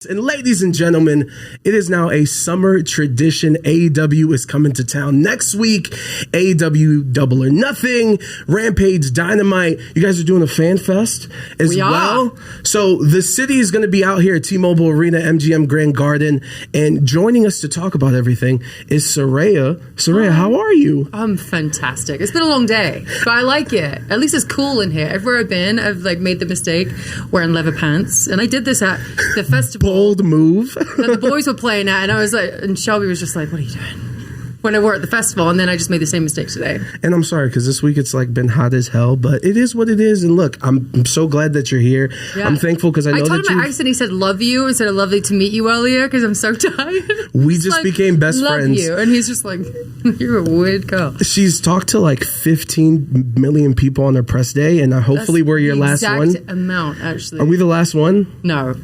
And ladies and gentlemen, it is now a summer tradition. AEW is coming to town next week. AEW Double or Nothing, Rampage, Dynamite. You guys are doing a fan fest as well. So the city is going to be out here at T-Mobile Arena, MGM Grand Garden. And joining us to talk about everything is Saraya. Saraya, how are you? I'm fantastic. It's been a long day, but I like it. At least it's cool in here. Everywhere I've been, I've made the mistake wearing leather pants. And I did this at the festival. Bold move. The boys were playing at, and I was like, and Shelby was just like, "What are you doing?" When I were at the festival, and then I just made the same mistake today. And I'm sorry, because this week it's been hot as hell, but it is what it is. And look, I'm so glad that you're here. Yeah. I'm thankful because I know that I told him my accent. He said, "Love you," instead of "lovely to meet you" earlier, because I'm so tired. We just became best friends. Love you, and he's just like, "You're a weird girl." She's talked to 15 million people on her press day, and hopefully we're your last one. Exact amount, actually. Are we the last one? No.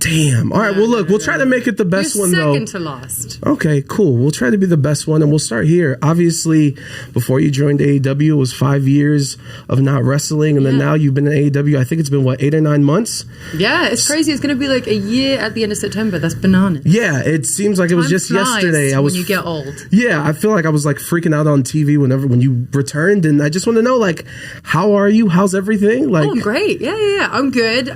Damn. All right. Well, look, we'll try to make it the best one, though. Second to last. Okay, cool. We'll try to be the best one, and we'll start here. Obviously, before you joined AEW, it was 5 years of not wrestling, and then now you've been in AEW. I think it's been, 8 or 9 months? Yeah, it's crazy. It's going to be a year at the end of September. That's bananas. Yeah, it seems like it was just yesterday. When you get old. Yeah, I feel like I was freaking out on TV when you returned, and I just want to know, how are you? How's everything? Oh, I'm great. Yeah. I'm good.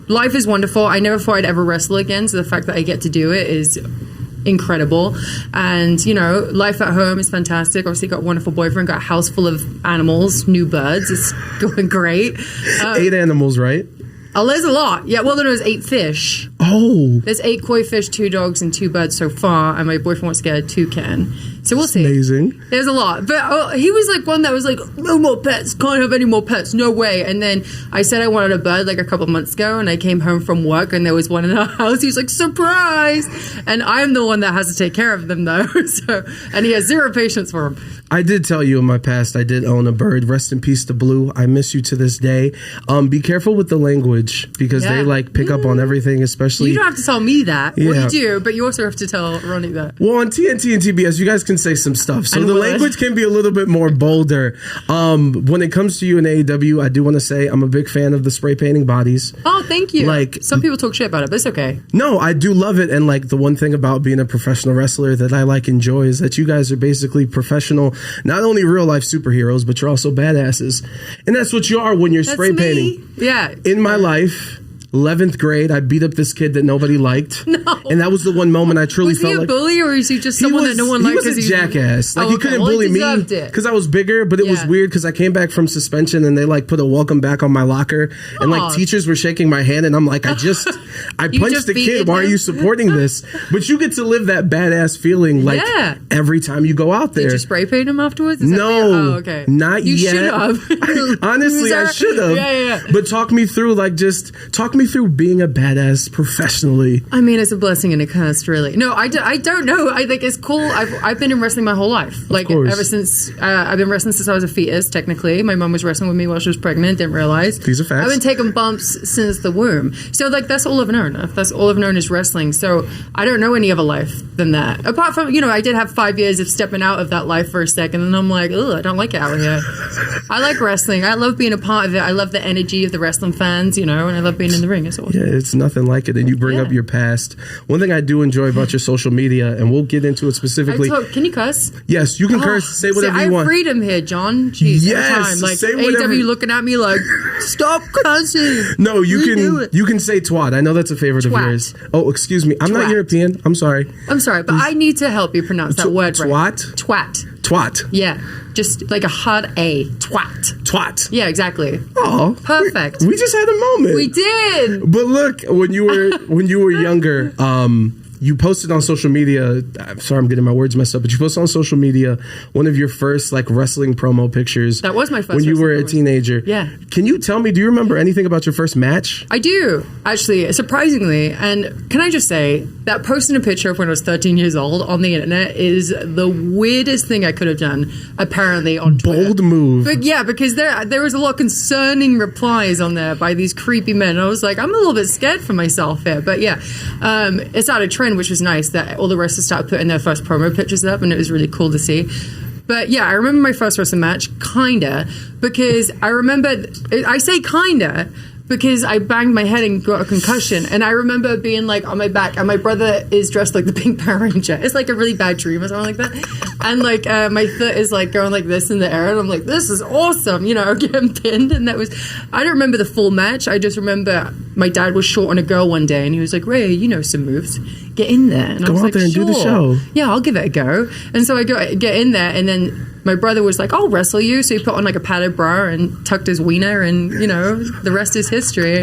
Life is wonderful. I never thought I'd ever wrestle again, so the fact that I get to do it is incredible. And, life at home is fantastic. Obviously, got a wonderful boyfriend, got a house full of animals, new birds. It's going great. 8 animals, right? Oh, there's a lot. Yeah, well, there was 8 fish. Oh. There's 8 koi fish, 2 dogs, and 2 birds so far, and my boyfriend wants to get a toucan. So we'll see. Amazing. There's a lot. But he was one that was no more pets, can't have any more pets, no way. And then I said I wanted a bird a couple of months ago, and I came home from work, and there was one in our house. He was like, surprise! And I'm the one that has to take care of them, though. And he has 0 patience for them. I did tell you in my past I did own a bird. Rest in peace to Blue. I miss you to this day. Be careful with the language, because they pick up on everything, especially... You don't have to tell me that. Yeah. Well, you do, but you also have to tell Ronnie that. Well, on TNT and TBS, you guys can say some stuff. So the language can be a little bit more bolder. When it comes to you in AEW, I do want to say I'm a big fan of the spray painting bodies. Oh, thank you. Some people talk shit about it, but it's okay. No, I do love it. And the one thing about being a professional wrestler that I enjoy is that you guys are basically professional, not only real life superheroes, but you're also badasses. And that's what you are when you're spray painting. Yeah. In my life, 11th grade, I beat up this kid that nobody liked. No. And that was the one moment I truly felt like... Was he a bully, or is he just someone that no one liked? He was a jackass. He couldn't bully me because I was bigger, but it was weird because I came back from suspension and they put a welcome back on my locker. And teachers were shaking my hand and I'm like, I punched the kid. Why are you supporting this? But you get to live that badass feeling every time you go out there. Did you spray paint him afterwards? No. Okay. Not you yet. You should have. Honestly, I should have. Yeah. But talk me through, talk me through being a badass professionally. I mean, it's a blessing and a curse, really. No, I don't know. I think it's cool. I've been in wrestling my whole life. Ever since I've been wrestling since I was a fetus, technically. My mom was wrestling with me while she was pregnant, didn't realize. These are facts. I've been taking bumps since the womb. So that's all I've known. That's all I've known is wrestling. So I don't know any other life than that. Apart from, I did have 5 years of stepping out of that life for a second, and I'm like, ugh, I don't like it out here. I like wrestling. I love being a part of it. I love the energy of the wrestling fans, and I love being in the ring. It's awesome. Yeah, it's nothing like it. And you bring up your past. One thing I do enjoy about your social media, and we'll get into it specifically. Can you cuss? Yes, you can curse. Say whatever you want. I have freedom here, John. Jeez, yes, say whatever. AEW looking at me stop cussing. No, you can say twat. I know that's a favorite of yours. Oh, excuse me. I'm not European. I'm sorry, but I need to help you pronounce that word right. Twat. Yeah. Just like a hard A. Twat. Yeah, exactly. Oh, perfect. We just had a moment. We did. But look, when you were younger, you posted on social media, I'm sorry I'm getting my words messed up, but you posted on social media one of your first wrestling promo pictures. That was my first. When you were a teenager. Yeah. Can you tell me, do you remember anything about your first match? I do, actually, surprisingly. And can I just say that posting a picture of when I was 13 years old on the internet is the weirdest thing I could have done, apparently, on Twitter. Bold move. But yeah, because there was a lot of concerning replies on there by these creepy men. And I was like, I'm a little bit scared for myself here. But yeah, it's out of trend, which was nice that all the wrestlers started putting their first promo pictures up, and it was really cool to see. But yeah, I remember my first wrestling match, kinda, because I remember, I say kinda, because I banged my head and got a concussion. And I remember being like on my back, and my brother is dressed like the Pink Power Ranger. It's like a really bad dream or something like that. And like my foot is like going like this in the air, and I'm like, this is awesome, you know, getting pinned. And that was, I don't remember the full match. I just remember my dad was short on a girl one day, and he was like, Ray, you know some moves. Get in there. And I was out like, there and do the show. Yeah, I'll give it a go. And so I get in there, and then my brother was like, I'll wrestle you. So he put on like a padded bra and tucked his wiener, and, you know, the rest is history.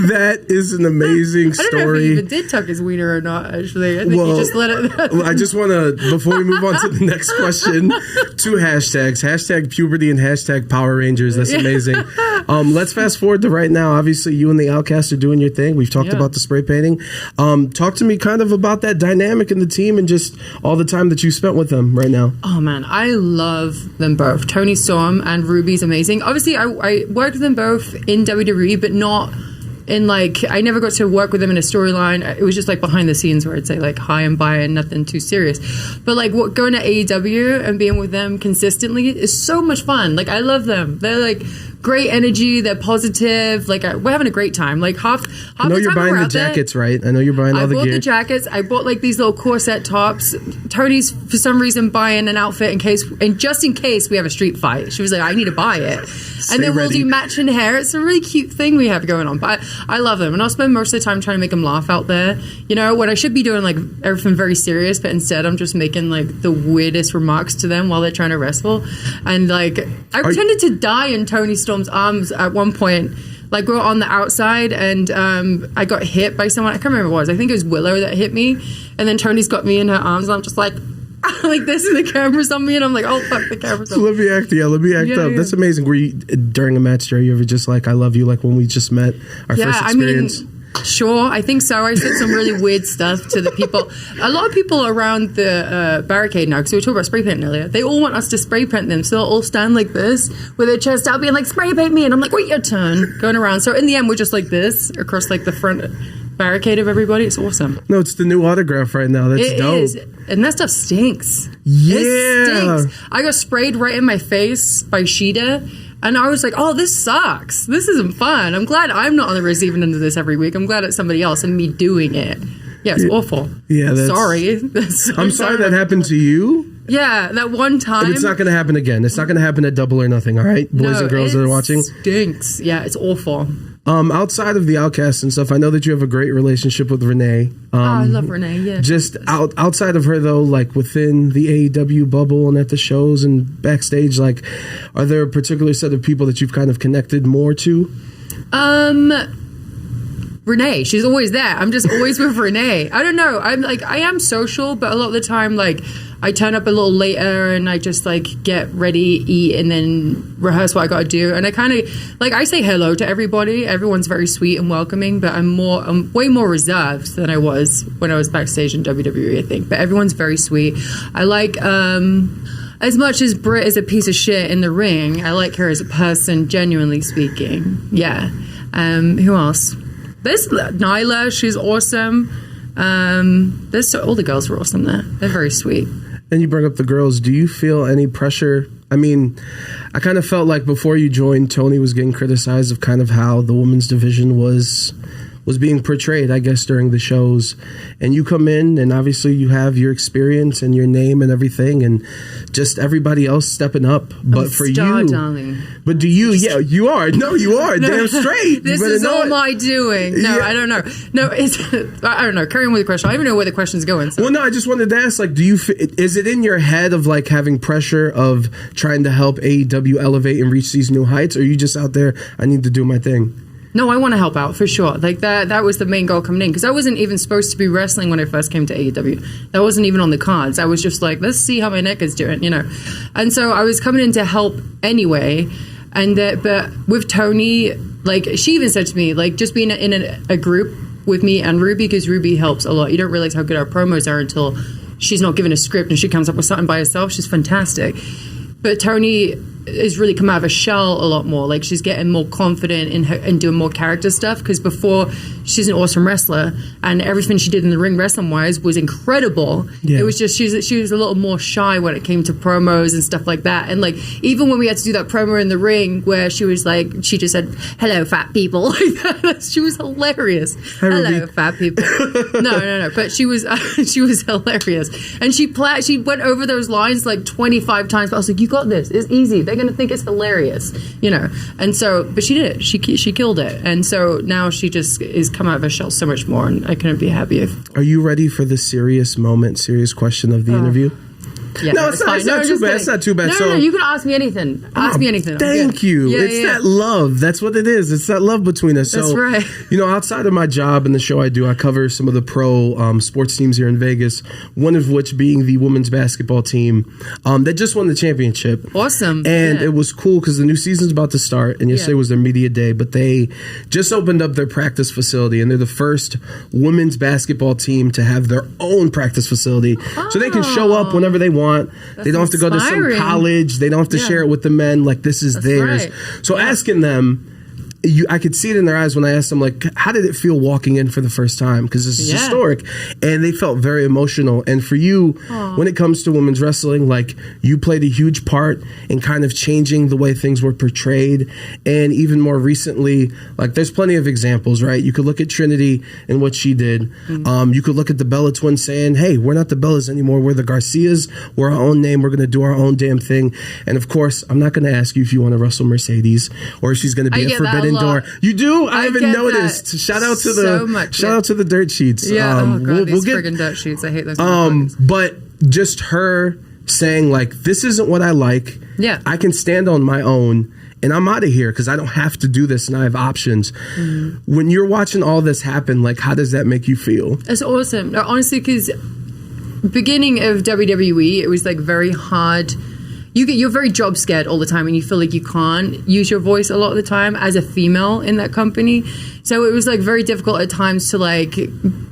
That is an amazing story. I don't know if he even did tuck his wiener or not, actually. I think he just let it... I just want to, before we move on to the next question, 2 hashtags. Hashtag puberty and hashtag Power Rangers. That's amazing. Let's fast forward to right now. Obviously, you and the Outcast are doing your thing. We've talked about the spray painting. Talk to me kind of about that dynamic in the team and just all the time that you spent with them right now. Oh, man. I love them both. Toni Storm and Ruby's amazing. Obviously, I worked with them both in WWE, but not in like, I never got to work with them in a storyline. It was just like behind the scenes where I'd say like hi and bye and nothing too serious. But like going to AEW and being with them consistently is so much fun. Like I love them. They're like great energy. They're positive. Like we're having a great time. Like half I know the you're time buying we're the out there, jackets, right? I know you're buying all the gear. I bought the jackets. I bought like these little corset tops. Tony's for some reason buying an outfit just in case we have a street fight. She was like, I need to buy it. And then we'll do matching hair. It's a really cute thing we have going on. But I love them. And I'll spend most of the time trying to make them laugh out there. You know, when I should be doing like everything very serious, but instead I'm just making like the weirdest remarks to them while they're trying to wrestle. And like, I pretended to die in Toni Storm's arms at one point. Like we were on the outside and I got hit by someone. I can't remember what it was. I think it was Willow that hit me. And then Tony's got me in her arms. And I'm just like, like this, and the camera's on me, and I'm like, oh fuck, the camera's on me. Let me act up. Yeah. That's amazing. Were you during a match? Are you ever just like, I love you, like when we just met, our first experience? I mean, sure, I think so. I said some really weird stuff to the people. A lot of people around the barricade now, because we were talking about spray painting earlier, they all want us to spray paint them, so they'll all stand like this with their chest out being like, spray paint me, and I'm like, wait your turn, going around. So in the end, we're just like this across like the front barricade of everybody. It's awesome. No, it's the new autograph right now. That's dope. It is. And that stuff stinks. Yeah. It stinks. I got sprayed right in my face by Sheeta, and I was like, oh, this sucks. This isn't fun. I'm glad I'm not on the receiving end of this every week. I'm glad it's somebody else and me doing it. Yeah, it's awful. Yeah, sorry. I'm sorry that happened to you. Yeah, that one time. But it's not going to happen again. It's not going to happen at Double or Nothing, all right? Boys and girls that are watching. Stinks. Yeah, it's awful. Outside of the Outcast and stuff, I know that you have a great relationship with Renee. I love Renee, yeah. Just outside of her, though, like within the AEW bubble and at the shows and backstage, like, are there a particular set of people that you've kind of connected more to? Renee, she's always there. I'm just always with Renee. I don't know. I am social, but a lot of the time, like, I turn up a little later and I just like get ready, eat, and then rehearse what I got to do. And I kind of like, I say hello to everybody. Everyone's very sweet and welcoming, but I'm way more reserved than I was when I was backstage in WWE, I think. But everyone's very sweet. I like, as much as Britt is a piece of shit in the ring, I like her as a person, genuinely speaking. Yeah. Who else? There's Nyla. She's awesome. All the girls were awesome there. They're very sweet. And you bring up the girls. Do you feel any pressure? I mean, I kind of felt like before you joined, Tony was getting criticized of kind of how the women's division was being portrayed, I guess, during the shows. And you come in, and obviously you have your experience and your name and everything, and just everybody else stepping up. But for you, darling. But do you? Yeah, you are. No, you are. No, damn straight. This is all my doing. No, yeah. I don't know. No, I don't know. Carry on with the question. I don't even know where the question's going. So. Well, no, I just wanted to ask, like, is it in your head of like having pressure of trying to help AEW elevate and reach these new heights, or are you just out there, I need to do my thing? No, I want to help out for sure. Like that was the main goal coming in, because I wasn't even supposed to be wrestling when I first came to AEW. That wasn't even on the cards. I was just like, let's see how my neck is doing, you know. And so I was coming in to help anyway. And but with Tony, like she even said to me, like just being in a group with me and Ruby, because Ruby helps a lot. You don't realize how good our promos are until she's not given a script and she comes up with something by herself. She's fantastic. But Tony is really come out of her shell a lot more. Like she's getting more confident in her and doing more character stuff, because before she's an awesome wrestler and everything she did in the ring wrestling wise was incredible. Yeah. It was just she was a little more shy when it came to promos and stuff like that. And like even when we had to do that promo in the ring where she was like, she just said, "Hello, fat people." Like that. She was hilarious. Hi, Hello, Ruby. fat people. No. But she was hilarious, and she went over those lines like 25 times. But I was like, "You got this. It's easy. They're gonna think it's hilarious, you know." And so, but she did it. She killed it. And so now she just is come out of her shell so much more, and I couldn't be happier. Are you ready for the serious question of the interview? Yeah, no, it's not too bad. It's not too bad. No, you can ask me anything. Ask me anything. Thank you. Yeah, it's that love. That's what it is. It's that love between us. That's so, right. You know, outside of my job and the show I do, I cover some of the pro sports teams here in Vegas, one of which being the women's basketball team that just won the championship. Awesome. And it was cool because the new season's about to start, and yesterday was their media day, but they just opened up their practice facility, and they're the first women's basketball team to have their own practice facility. So they can show up whenever they want. They don't have to go to some college. They don't have to share it with the men. Like, this is theirs. Right. So asking them, I could see it in their eyes when I asked them, like, how did it feel walking in for the first time? Because this is historic. And they felt very emotional. And for you, when it comes to women's wrestling, like, you played a huge part in kind of changing the way things were portrayed. And even more recently, like, there's plenty of examples, right? You could look at Trinity and what she did. You could look at the Bella twins saying, hey, we're not the Bellas anymore. We're the Garcias. We're our own name. We're going to do our own damn thing. And of course, I'm not going to ask you if you want to wrestle Mercedes or if she's going to be a Forbidden Door. You do? I haven't noticed. That. Shout out to the dirt sheets. Yeah. These friggin' dirt sheets. I hate those. But just her saying, like, this isn't what I like. Yeah. I can stand on my own, and I'm out of here because I don't have to do this and I have options. When you're watching all this happen, like, how does that make you feel? It's awesome. No, honestly, because beginning of WWE, it was like very hard. You're very job scared all the time, and you feel like you can't use your voice a lot of the time as a female in that company. So it was like very difficult at times to like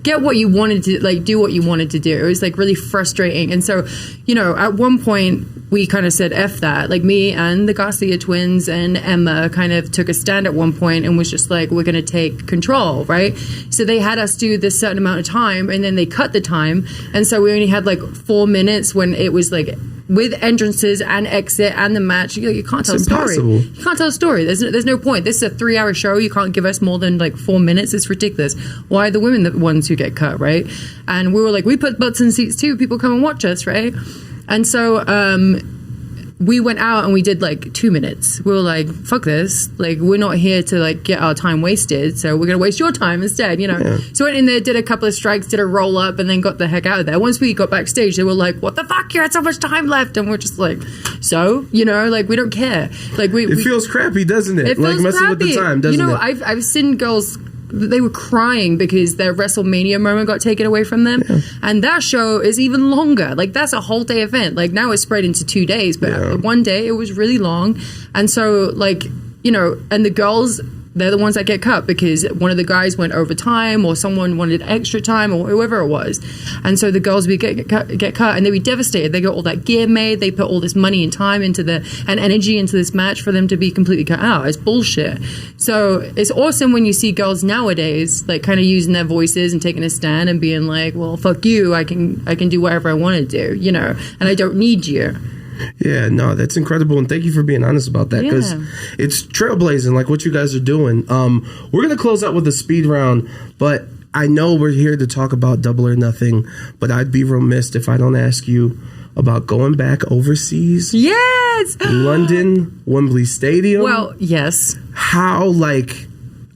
get what you wanted to, like do what you wanted to do. It was like really frustrating. And so, you know, at one point we kind of said F that. Like me and the Garcia twins and Emma kind of took a stand at one point and was just like, we're going to take control, right? So they had us do this certain amount of time, and then they cut the time. And so we only had like 4 minutes when it was like with entrances and exit and the match. You can't tell a story. You can't tell a story. There's no point. This is a 3-hour show. You can't give us more than like 4 minutes. It's ridiculous. Why are the women the ones who get cut, right? And we were like, we put butts in seats too. People come and watch us, right? And so we went out and we did like 2 minutes. We were like, fuck this. Like, we're not here to like get our time wasted. So we're going to waste your time instead, you know? Yeah. So went in there, did a couple of strikes, did a roll up, and then got the heck out of there. Once we got backstage, they were like, what the fuck? You had so much time left. And we're just like, so, you know, like, we don't care. Like, it feels crappy, doesn't it? It feels like messing crappy. With the time, doesn't it? You know, it? I've seen girls, they were crying because their WrestleMania moment got taken away from them. Yeah. And that show is even longer. Like, that's a whole day event. Like, now it's spread into 2 days, but one day it was really long. And so, like, you know, and the girls, they're the ones that get cut because one of the guys went over time or someone wanted extra time or whoever it was. And so the girls would get cut and they'd be devastated. They got all that gear made. They put all this money and time into and energy into this match for them to be completely cut out. It's bullshit. So it's awesome when you see girls nowadays like kind of using their voices and taking a stand and being like, well, fuck you. I can do whatever I want to do, you know, and I don't need you. Yeah, no, that's incredible, and thank you for being honest about that because it's trailblazing, like what you guys are doing. We're gonna close out with a speed round, but I know we're here to talk about Double or Nothing, but I'd be remiss if I don't ask you about going back overseas. Yes, London, Wembley Stadium. Well, yes. How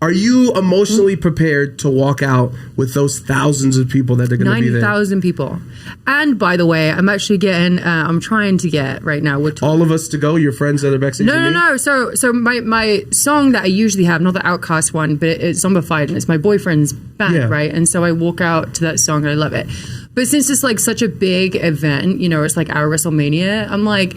are you emotionally prepared to walk out with those thousands of people that are going to be there? 90,000 people. And by the way, I'm actually getting, I'm trying to get right now. All of us to go? Your friends that are backstage? No. So my song that I usually have, not the Outcast one, but it's Zombified, and it's my boyfriend's band, right? And so I walk out to that song and I love it. But since it's like such a big event, you know, it's like our WrestleMania, I'm like,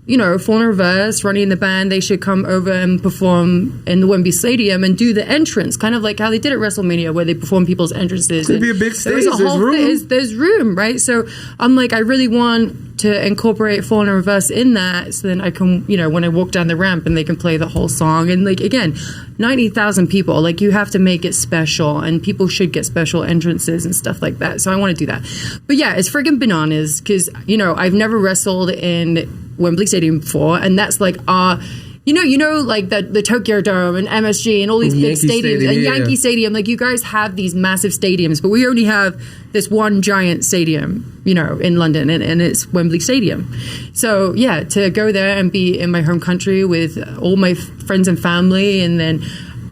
Fawn Reverse, running the band, they should come over and perform in the Wembley Stadium and do the entrance, kind of like how they did at WrestleMania, where they perform people's entrances. It'd be a big stage. There's room. There's room, right? So I'm like, I really want to incorporate Fawn and Reverse in that, so then I can, when I walk down the ramp and they can play the whole song. And like, again, 90,000 people, like, you have to make it special, and people should get special entrances and stuff like that. So I want to do that. But yeah, it's friggin' bananas, because, I've never wrestled in Wembley Stadium before, and that's like like the Tokyo Dome and MSG and all these big stadiums and Yankee Stadium. Like, you guys have these massive stadiums, but we only have this one giant stadium, in London, and it's Wembley Stadium. So yeah, to go there and be in my home country with all my friends and family, and then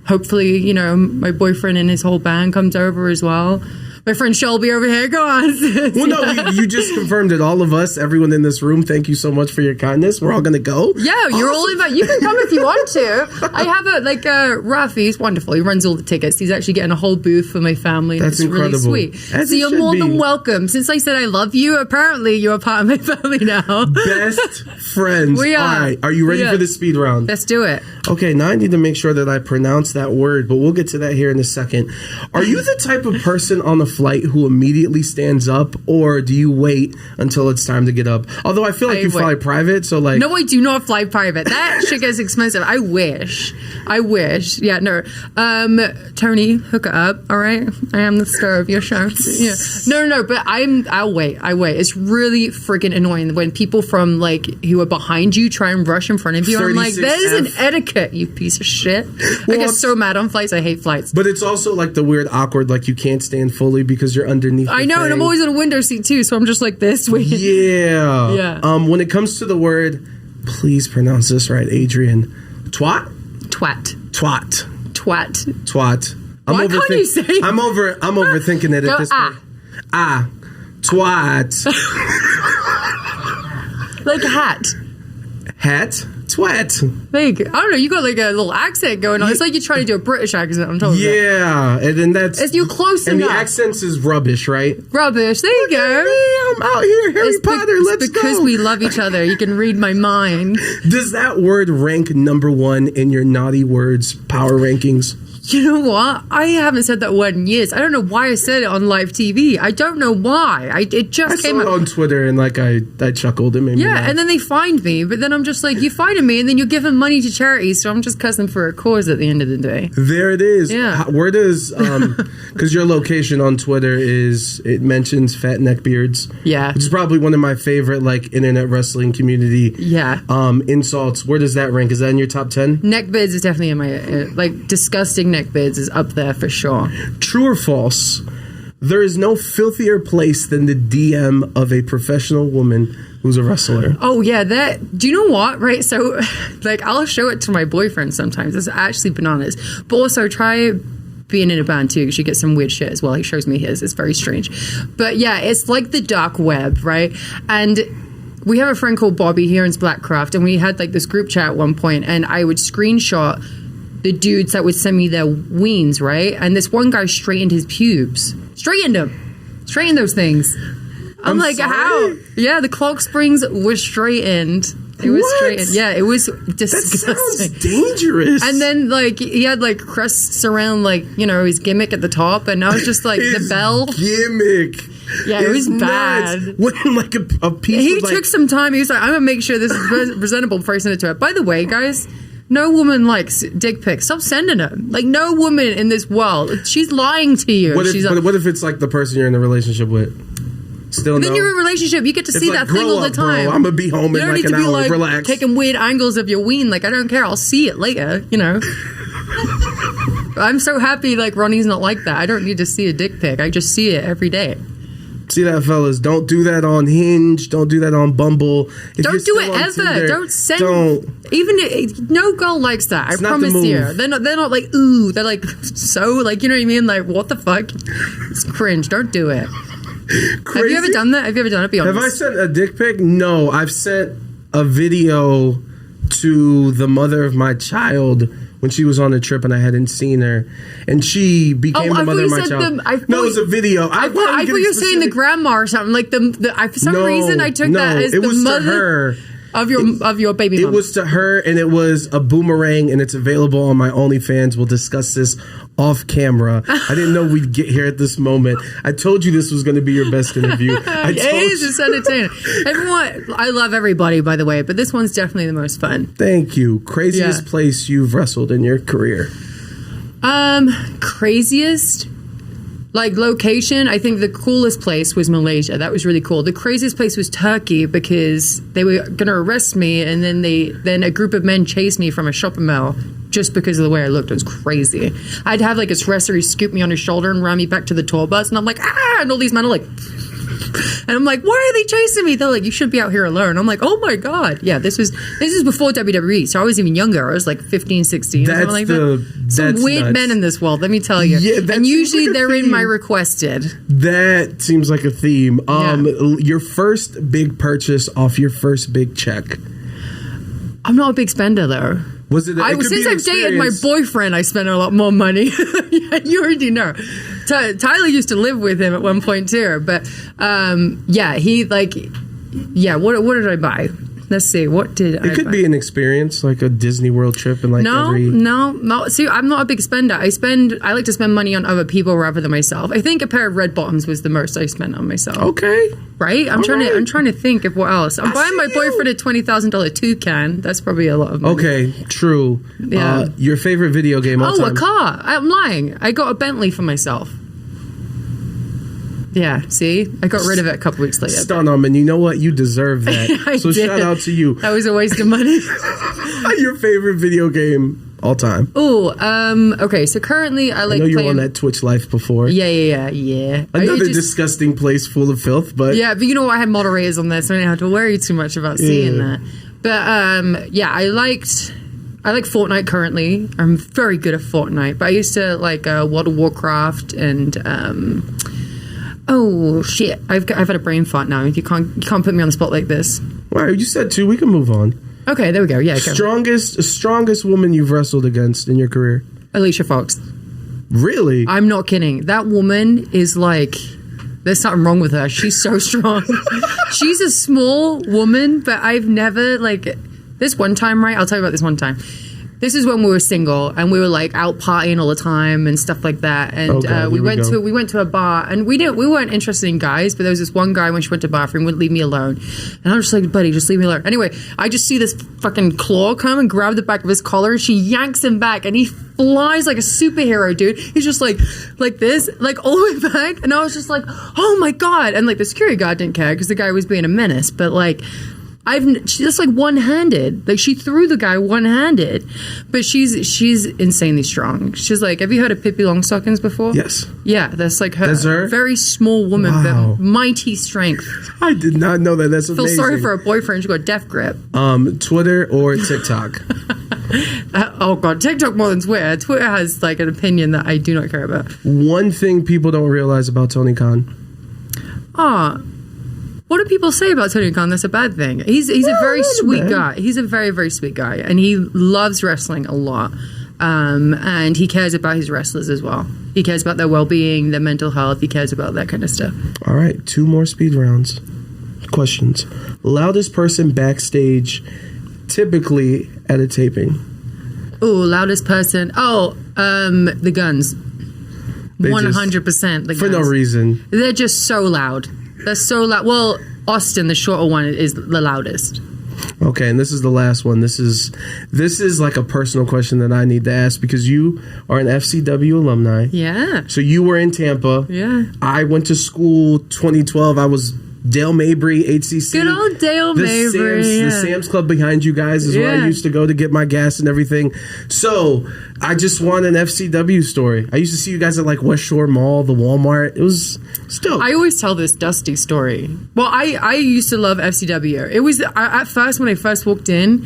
hopefully, my boyfriend and his whole band comes over as well. My friend Shelby over here, go on. Well, no, you just confirmed it. All of us, everyone in this room, thank you so much for your kindness. We're all going to go. Yeah, you're all invited. You can come if you want to. I have Rafi, he's wonderful. He runs all the tickets. He's actually getting a whole booth for my family. That's incredible. Really sweet. So you're more than welcome. Since I said I love you, apparently you're a part of my family now. Best friends. We are. All right, are you ready for the speed round? Let's do it. Okay, now I need to make sure that I pronounce that word, but we'll get to that here in a second. Are you the type of person on the flight who immediately stands up, or do you wait until it's time to get up? Although I feel like you fly private, so like... No, I do not fly private. That shit gets expensive. I wish. Yeah, no. Tony, hook it up, all right? I am the star of your show. Yeah. No, but I'll wait. It's really freaking annoying when people from, like, who are behind you try and rush in front of you. I'm like, there's an etiquette, you piece of shit. Well, I get so mad on flights. I hate flights. But it's also like the weird awkward, like, you can't stand fully because you're underneath the I know, thing. and I'm always in a window seat too, so I'm just like this. Yeah. When it comes to the word, please pronounce this right, Adrian. Twat? Twat. Why can't you say it? I'm overthinking it at this point. Twat. Like a hat. Twat. Like, I don't know, you got like a little accent going on. It's like you're trying to do a British accent, I'm talking about. Yeah, and then that's... It's you close and enough. And the accents is rubbish, right? Rubbish, there you go. I'm out here, Harry Potter, let's go. Because we love each other. You can read my mind. Does that word rank number one in your naughty words power rankings? You know what? I haven't said that word in years. I don't know why I said it on live TV. I don't know why. It just came out on Twitter, and like I chuckled. It made me laugh. And then they fined me. But then I'm just like, you finded me, and then you're giving money to charity. So I'm just cussing for a cause at the end of the day. There it is. Yeah. Where does because your location on Twitter it mentions fat neck beards. Yeah. Which is probably one of my favorite like internet wrestling community. Yeah. Insults. Where does that rank? Is that in your top 10? Neck beards is definitely in my disgusting neckbeards is up there for sure. True or false? There is no filthier place than the DM of a professional woman who's a wrestler. Oh yeah, do you know what? Right, so like I'll show it to my boyfriend sometimes. It's actually bananas. But also try being in a band too, because you get some weird shit as well. He shows me his. It's very strange. But yeah, it's like the dark web, right? And we have a friend called Bobby here in Blackcraft, and we had like this group chat at one point, and I would screenshot the dudes that would send me their weens, right? And this one guy straightened his pubes. Straightened those things. I'm like, sorry? how? Yeah, the clock springs were straightened. It was straightened. Yeah, it was disgusting. That sounds dangerous. And then, like, he had, like, crests around, like, his gimmick at the top, and I was just like, the bell. Gimmick. Yeah, it was bad. When, like, a piece he took some time. He was like, I'm going to make sure this is presentable before I send it to her. By the way, guys... No woman likes dick pics. Stop sending them. Like, no woman in this world. She's lying to you. What if it's like the person you're in a relationship with? Still no? Then you're in a relationship. You get to see like, that thing all the time. Bro. I'm going to be home in like an hour. Relax. Taking weird angles of your ween. Like, I don't care. I'll see it later, I'm so happy, like, Ronnie's not like that. I don't need to see a dick pic. I just see it every day. See that, fellas? Don't do that on Hinge. Don't do that on Bumble. Don't do it ever. Tinder, don't send. Even no girl likes that. I promise you. They're not like ooh. They're like so like you know what I mean. Like what the fuck? It's cringe. Don't do it. Crazy? Have you ever done that? Have you ever done it? Be honest. Have I sent a dick pic? No. I've sent a video to the mother of my child when she was on a trip and I hadn't seen her, and she became the mother of my child. It was a video. I thought you were saying the grandma or something. Like for some reason I took that as the mother. To her. of your baby It mom. was to her, and it was a boomerang, and it's available on my OnlyFans. We'll discuss this off camera. I didn't know we'd get here at this moment. I told you this was going to be your best interview. It is. It's entertaining. Everyone, I love everybody, by the way, but this one's definitely the most fun. Thank you. Craziest place you've wrestled in your career? Craziest? Like location, I think the coolest place was Malaysia. That was really cool. The craziest place was Turkey because they were going to arrest me, and then a group of men chased me from a shopping mall just because of the way I looked. It was crazy. I'd have like this wrestler who scoop me on his shoulder and ram me back to the tour bus, and I'm like, and all these men are like, and I'm like, why are they chasing me? They're like, you shouldn't be out here alone. I'm like, oh my God. Yeah, this was before WWE, so I was even younger. I was like 15, 16. That's like that's weird nuts. men in this world, let me tell you. Yeah, that and seems usually like a they're in theme. my requested. That seems like a theme. Your first big purchase off your first big check. I'm not a big spender though. Was it? Since I've dated my boyfriend, I spent a lot more money. Yeah, you already know. Tyler used to live with him at one point too, but he like, what did I buy? Let's see, what did I buy? It could be an experience, like a Disney World trip, and like No. See, I'm not a big spender. I like to spend money on other people rather than myself. I think a pair of red bottoms was the most I spent on myself. Okay. Right? I'm trying to think of what else. I'm buying my boyfriend a $20,000 toucan. That's probably a lot of money. Okay, true. Yeah. Your favorite video game all time? A car. I'm lying. I got a Bentley for myself. Yeah, see? I got rid of it a couple weeks later. Stun on, and you know what? You deserve that. So did. shout out to you. That was a waste of money. Your favorite video game all time? Okay, so currently I like I know you were playing... on that Twitch life before. Yeah. Another disgusting place full of filth, but... Yeah, but you know what? I had moderators on there, so I didn't have to worry too much about seeing that. But, I like Fortnite currently. I'm very good at Fortnite, but I used to like World of Warcraft and... oh shit! I've had a brain fart now. You can't put me on the spot like this. Wow, you said 2. We can move on. Okay, there we go. Yeah, Strongest woman you've wrestled against in your career? Alicia Fox. Really? I'm not kidding. That woman is like, there's something wrong with her. She's so strong. She's a small woman, but I've never this one time, right? I'll tell you about this one time. This is when we were single and we were like out partying all the time and stuff like that. And we went to a bar and we weren't interested in guys, but there was this one guy when she went to the bathroom wouldn't leave me alone. And I was just like, buddy, just leave me alone. Anyway, I just see this fucking claw come and grab the back of his collar and she yanks him back and he flies like a superhero, dude. He's just like this, like all the way back. And I was just like, oh my God. And like the security guard didn't care because the guy was being a menace, but like, she's just like one-handed. Like she threw the guy one-handed, but she's insanely strong. She's like, have you heard of Pippi Longstockings before? Yes. Yeah, that's like her. That's her? Very small woman, Wow. but mighty strength. I did not know that. That's amazing. Feel sorry for her boyfriend. She got a death grip. Twitter or TikTok? Oh God, TikTok more than Twitter. Twitter has like an opinion that I do not care about. One thing people don't realize about Tony Khan. What do people say about Tony Khan? That's a bad thing. He's a very sweet guy. He's a very, very sweet guy. And he loves wrestling a lot. And he cares about his wrestlers as well. He cares about their well-being, their mental health. He cares about that kind of stuff. All right, 2 more speed rounds. Questions. Loudest person backstage, typically at a taping. Oh, loudest person. The Guns. 100% the Guns. For no reason. They're just so loud. They're so loud. Well, Austin, the shorter one, is the loudest. Okay, and this is the last one. This is like a personal question that I need to ask because you are an FCW alumni. Yeah. So you were in Tampa. Yeah. I went to school 2012. I was Dale Mabry, HCC. Good old Dale Mabry. The Sam's Club behind you guys is where I used to go to get my gas and everything. So I just want an FCW story. I used to see you guys at like West Shore Mall, the Walmart. It was dope. I always tell this dusty story. Well, I used to love FCW. It was at first when I first walked in,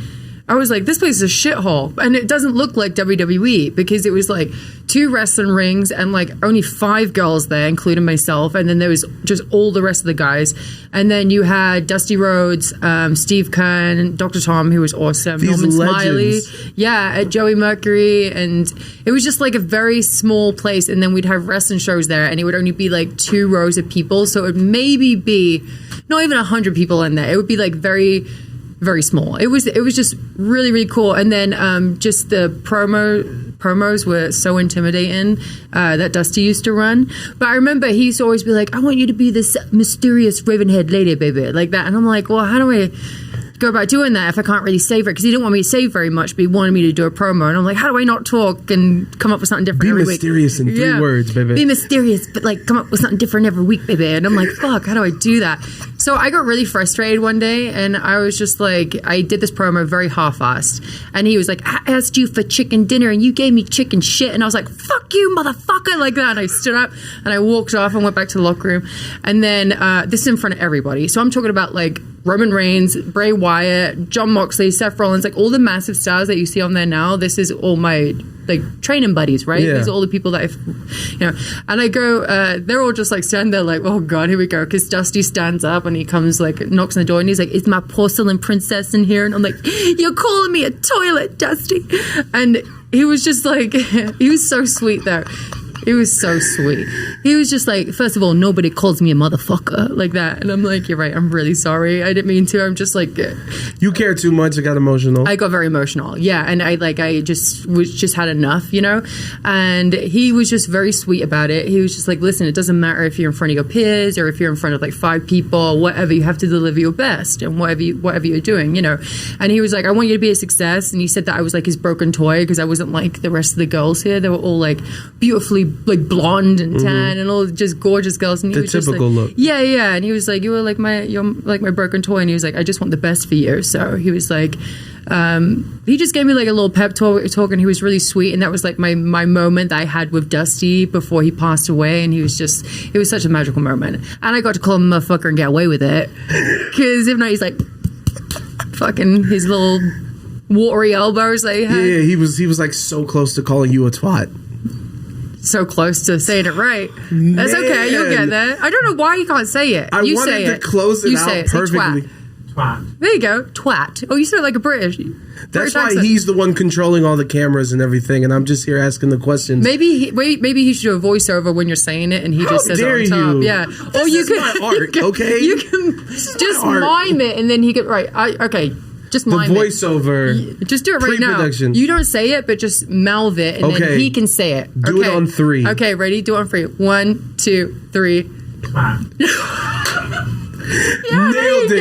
I was like, this place is a shithole. And it doesn't look like WWE because it was like 2 wrestling rings and like only 5 girls there, including myself. And then there was just all the rest of the guys. And then you had Dusty Rhodes, Steve Kern, Dr. Tom, who was awesome. These Norman legends. Smiley. Yeah, at Joey Mercury. And it was just like a very small place. And then we'd have wrestling shows there and it would only be like 2 rows of people. So it would maybe be not even 100 people in there. It would be like very very small. It was just really, really cool. And then just the promos were so intimidating that Dusty used to run. But I remember he used to always be like, I want you to be this mysterious raven-haired lady, baby, like that. And I'm like, well, how do I go about doing that if I can't really save it? Because he didn't want me to save very much, but he wanted me to do a promo. And I'm like, how do I not talk and come up with something different every week? Be mysterious in 3 words, baby. Be mysterious, but like come up with something different every week, baby. And I'm like, fuck, how do I do that? So I got really frustrated one day, and I was just like, I did this promo very half-assed. And he was like, I asked you for chicken dinner, and you gave me chicken shit. And I was like, fuck you, motherfucker, like that. And I stood up, and I walked off and went back to the locker room. And then this is in front of everybody. So I'm talking about like Roman Reigns, Bray Wyatt, John Moxley, Seth Rollins, like all the massive stars that you see on there now. This is all my like training buddies, right? Yeah. These are all the people that I've, and I go, they're all just like standing there like, oh God, here we go. Because Dusty stands up and he comes like, knocks on the door and he's like, is my porcelain princess in here? And I'm like, you're calling me a toilet, Dusty. And he was just like, he was so sweet though. He was so sweet. He was just like, first of all, nobody calls me a motherfucker like that. And I'm like, you're right. I'm really sorry. I didn't mean to. I'm just like... You care too much. I got emotional. I got very emotional. Yeah. And I just had enough, you know? And he was just very sweet about it. He was just like, listen, it doesn't matter if you're in front of your peers or if you're in front of like 5 people or whatever. You have to deliver your best and whatever you're doing, you know? And he was like, I want you to be a success. And he said that I was like his broken toy because I wasn't like the rest of the girls here. They were all like beautifully like blonde and tan and all just gorgeous girls. And he was just like, look. Yeah. And he was like, you're like my broken toy. And he was like, I just want the best for you. So he was like, he just gave me like a little pep talk and he was really sweet. And that was like my moment that I had with Dusty before he passed away. And it was such a magical moment. And I got to call him a motherfucker and get away with it. Because if not, he's like fucking his little watery elbows. Like, yeah, he was like so close to calling you a twat. So close to saying it right. That's okay. You'll get there. I don't know why you can't say it. I wanted to close it out perfectly. Twat. There you go. Twat. Oh, you said it like a British. That's why he's the one controlling all the cameras and everything, and I'm just here asking the questions. Maybe he should do a voiceover when you're saying it, and he just says it on top. You? Yeah. This is my art, okay? You can just mime it, and then he could. Right. Okay. Just mime the voiceover. Just do it right now. You don't say it, but just mouth it, and then he can say it. Do it on 3. Okay, ready? Do it on 3. 1, 2, 3. Yeah, nailed it.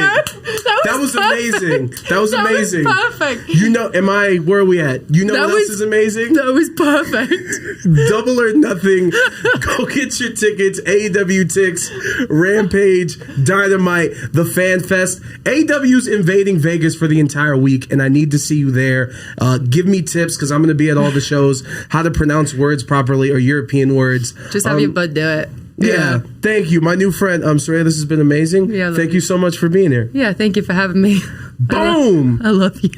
That was amazing. That was amazing. Perfect. You know, where are we at? You know what else is amazing? That was perfect. Double or Nothing. Go get your tickets. AEW Tix, Rampage, Dynamite, the Fan Fest. AEW's invading Vegas for the entire week, and I need to see you there. Give me tips because I'm going to be at all the shows. How to pronounce words properly or European words. Just have your bud do it. Yeah, thank you. My new friend, Saraya, this has been amazing. Yeah, thank you so much for being here. Yeah, thank you for having me. Boom! I love you.